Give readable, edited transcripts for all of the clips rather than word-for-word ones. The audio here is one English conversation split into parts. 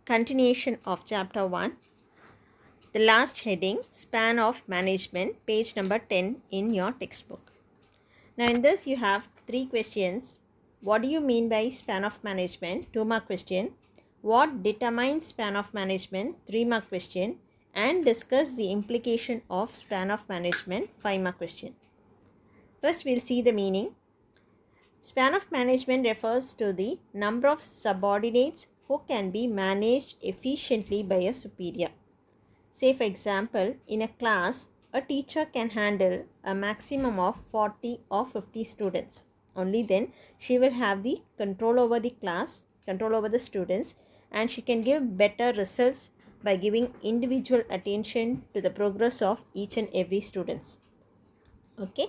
continuation of chapter 1, the last heading, span of management, page number 10 in your textbook. Now in this you have 3 questions. What do you mean by span of management? 2-mark question. What determines span of management? 3-mark question. And discuss the implication of span of management, 5-mark question. First we'll see the meaning. Span of management refers to the number of subordinates who can be managed efficiently by a superior. Say for example, in a class, a teacher can handle a maximum of 40 or 50 students. Only then she will have the control over the class, control over the students, and she can give better results by giving individual attention to the progress of each and every students. Okay.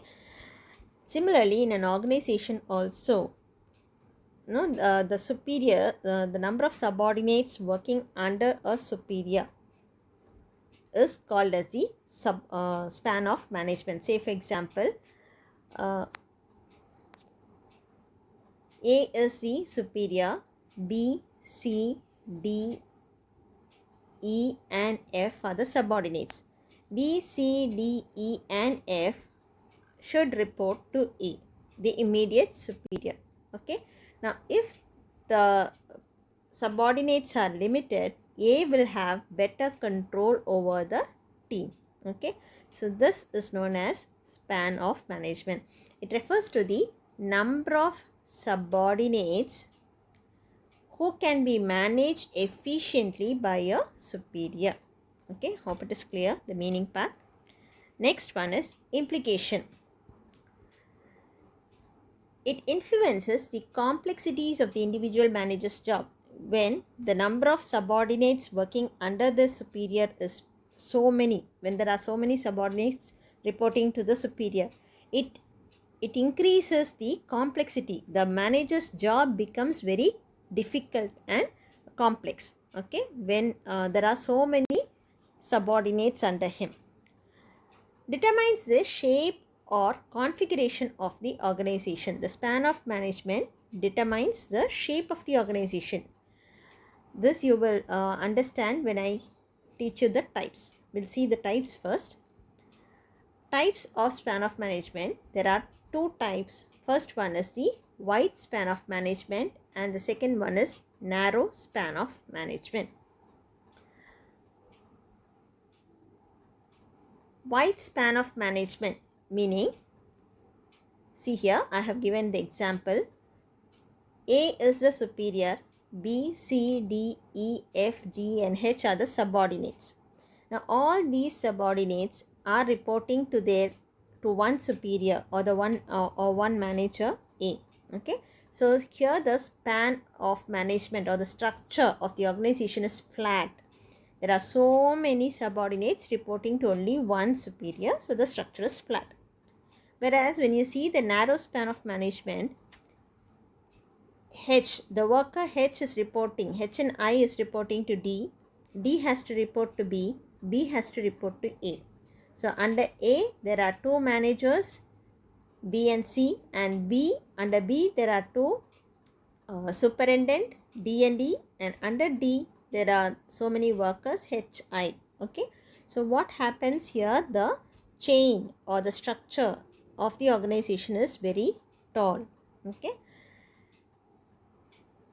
Similarly, in an organization also, the superior, the number of subordinates working under a superior is called as the span of management. Say for example, A is the superior, B, C, D, E and F are the subordinates. B, C, D, E and F should report to A, the immediate superior. Okay. Now if the subordinates are limited, A will have better control over the team. Okay. So this is known as span of management. It refers to the number of subordinates who can be managed efficiently by a superior. Okay. Hope it is clear, the meaning part. Next one is implication. It influences the complexities of the individual manager's job. When the number of subordinates working under the superior is so many, when there are so many subordinates reporting to the superior, it increases the complexity. The manager's job becomes very difficult and complex. Okay, when there are so many subordinates under him. Determines the shape or configuration of the organization. The span of management determines the shape of the organization. This you will understand when I teach you the types. We'll see the types first. Types of span of management. There are 2 types. First one is the wide span of management and the second one is narrow span of management. Wide span of management meaning, see here I have given the example. A is the superior, B, C, D, E, F, G and H are the subordinates. Now all these subordinates are reporting to one superior or the one manager A. Okay. So here the span of management or the structure of the organization is flat. There are so many subordinates reporting to only one superior, so the structure is flat. Whereas when you see the narrow span of management, H, the worker H is reporting, H and I is reporting to D, D has to report to B, B has to report to A. So under A, there are 2 managers, B and C, and B, under B, there are 2 superintendent, D and E, and under D, there are so many workers, H, I. Okay. So what happens here, the chain or the structure of the organization is very tall. Okay.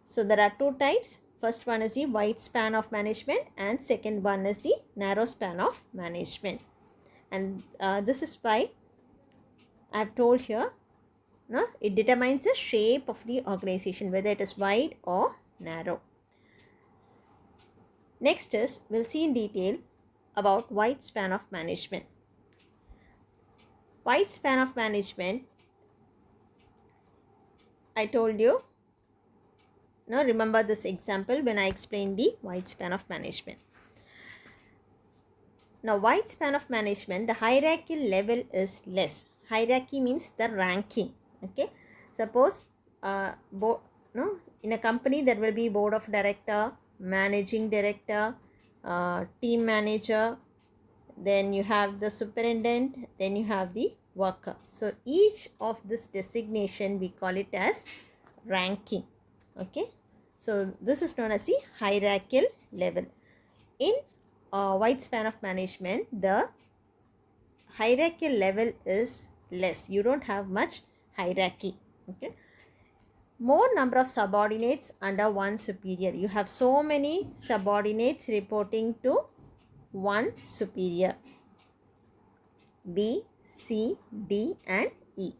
So there are 2 types. First one is the wide span of management and second one is the narrow span of management. And this is why I have told here, no, it determines the shape of the organization, whether it is wide or narrow. Next is, we'll see in detail about wide span of management. Wide span of management, I told you. Now remember this example when I explained the wide span of management. Now wide span of management, the hierarchy level is less. Hierarchy means the ranking. Okay. Suppose in a company there will be board of director, managing director, team manager, then you have the superintendent, then you have the worker. So each of this designation we call it as ranking. Okay. So this is known as the hierarchical level. In wide span of management, the hierarchical level is less. You don't have much hierarchy. Okay. More number of subordinates under one superior. You have so many subordinates reporting to one superior. B, C, D and E.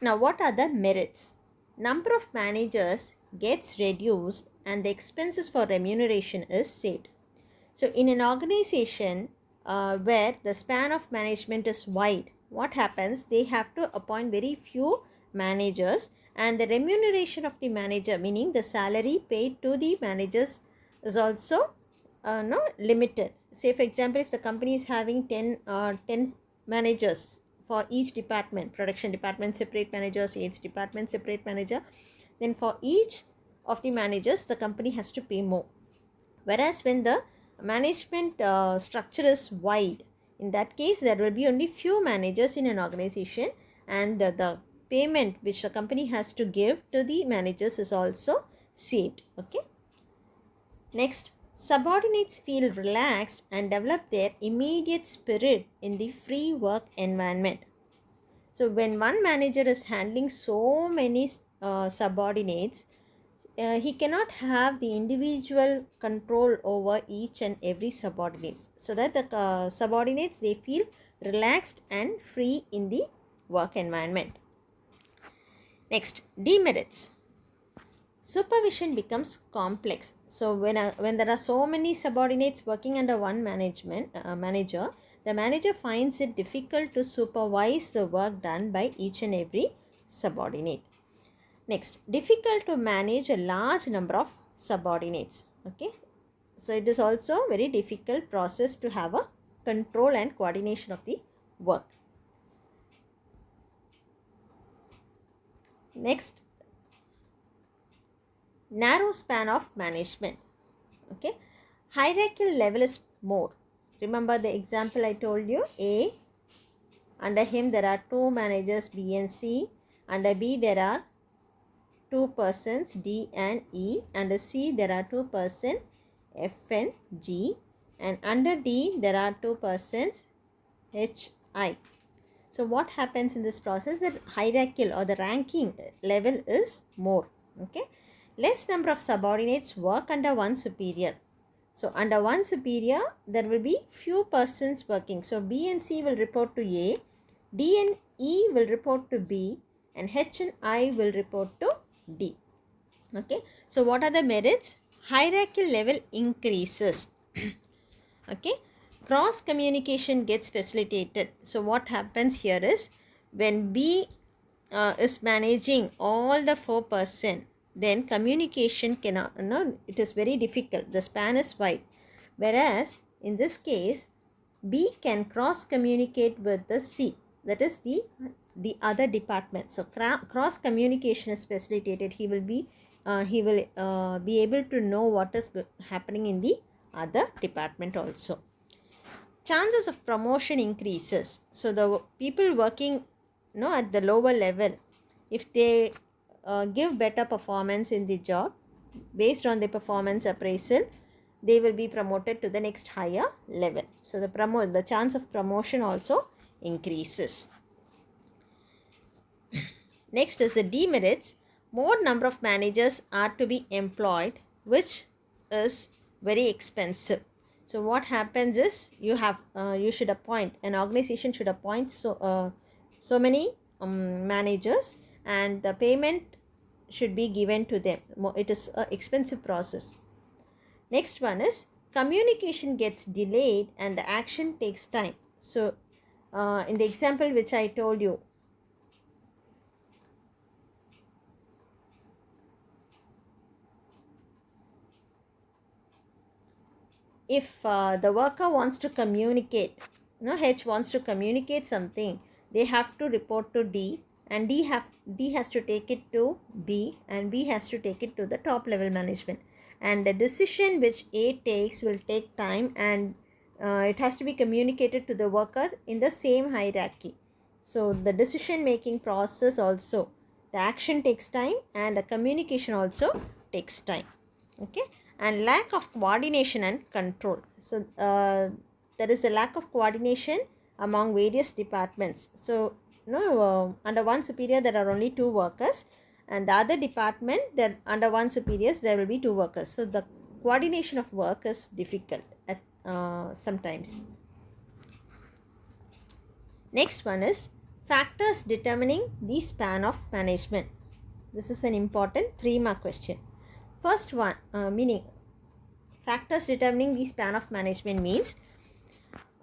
Now what are the merits? Number of managers gets reduced and the expenses for remuneration is saved. So in an organization where the span of management is wide, what happens? They have to appoint very few managers, and the remuneration of the manager, meaning the salary paid to the managers, is also limited. Say for example, if the company is having 10 managers for each department, production department separate manager, sales department separate manager, then for each of the managers the company has to pay more. Whereas when the management structure is wide, in that case there will be only few managers in an organization, and the payment which the company has to give to the managers is also saved. Okay. Next, subordinates feel relaxed and develop their immediate spirit in the free work environment. So when one manager is handling so many subordinates, he cannot have the individual control over each and every subordinates, so that the subordinates, they feel relaxed and free in the work environment. Next, demerits. Supervision becomes complex. So when there are so many subordinates working under one manager, the manager finds it difficult to supervise the work done by each and every subordinate. Next, difficult to manage a large number of subordinates. Okay, so it is also very difficult process to have a control and coordination of the work. Next, narrow span of management. Okay, hierarchical level is more. Remember the example I told you. A, under him there are two managers B and C. Under B there are two persons D and E. Under C there are two persons F and G, and under D there are two persons H, I. So what happens in this process? The hierarchical or the ranking level is more. Okay, less number of subordinates work under one superior. So under one superior there will be few persons working. So B and C will report to A, D and E will report to B, and H and I will report to D. Okay, so what are the merits? Hierarchical level increases. Okay, cross communication gets facilitated. So what happens here is, when B is managing all the 4%, then communication cannot, it is very difficult. The span is wide. Whereas in this case, B can cross communicate with the C, that is the other department. So cross communication is facilitated. He will be able to know what is happening in the other department also. Chances of promotion increases. So the people working at the lower level, if they give better performance in the job, based on the performance appraisal, they will be promoted to the next higher level. So the chance of promotion also increases. Next is the demerits. More number of managers are to be employed, which is very expensive. So what happens is, you should appoint, an organization should appoint so many managers, and the payment should be given to them. It is an expensive process. Next one is, communication gets delayed and the action takes time. So in the example which I told you, if the worker wants to communicate, H wants to communicate something, they have to report to D, and D has to take it to B, and B has to take it to the top level management. And the decision which A takes will take time, and it has to be communicated to the worker in the same hierarchy. So the decision making process also, the action takes time and the communication also takes time. Okay, and lack of coordination and control. So there is a lack of coordination among various departments. So under one superior there are only 2 workers, and the other department, that under one superiors there will be 2 workers. So the coordination of work is difficult at sometimes. Next one is factors determining the span of management. This is an important 3-mark question. First one, meaning factors determining the span of management means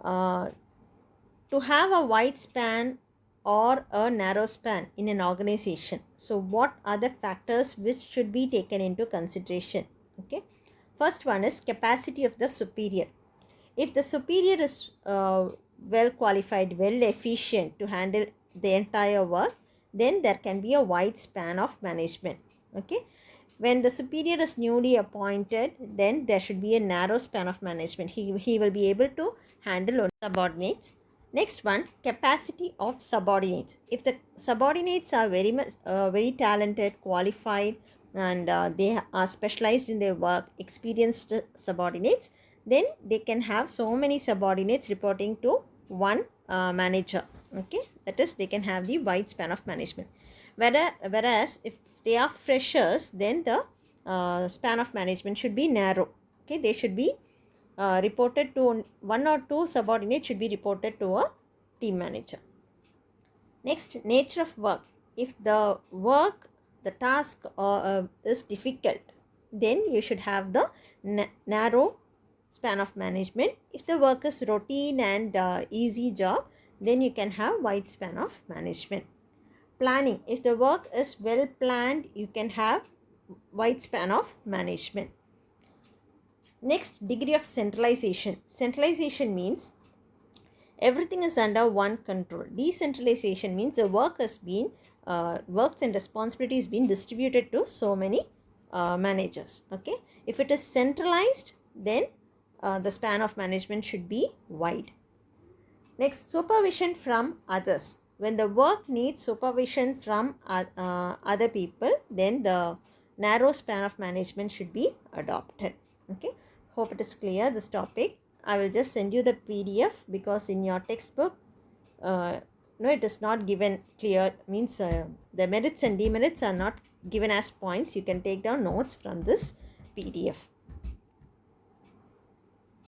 to have a wide span or a narrow span in an organization. So what are the factors which should be taken into consideration? Okay, first one is capacity of the superior. If the superior is well qualified, well efficient to handle the entire work, then there can be a wide span of management. Okay, when the superior is newly appointed, then there should be a narrow span of management. He will be able to handle subordinates. Next one, capacity of subordinates. If the subordinates are very talented, qualified, and they are specialized in their work, experienced subordinates, then they can have so many subordinates reporting to one manager. Okay, that is, they can have the wide span of management. Whereas if they are freshers, then the span of management should be narrow. Okay, they should be reported to 1 or 2 subordinates should be reported to a team manager. Next, nature of work. If the work, the task is difficult, then you should have the narrow span of management. If the work is routine and easy job, then you can have wide span of management. Planning. If the work is well planned, you can have wide span of management. Next, degree of centralization. Centralization means everything is under one control. Decentralization means the work has been works and responsibilities being distributed to so many managers. Okay, if it is centralized, then the span of management should be wide. Next, supervision from others. When the work needs supervision from other people, then the narrow span of management should be adopted. Okay, hope it is clear, this topic. I will just send you the PDF, because in your textbook it is not given clear, means the merits and demerits are not given as points. You can take down notes from this PDF.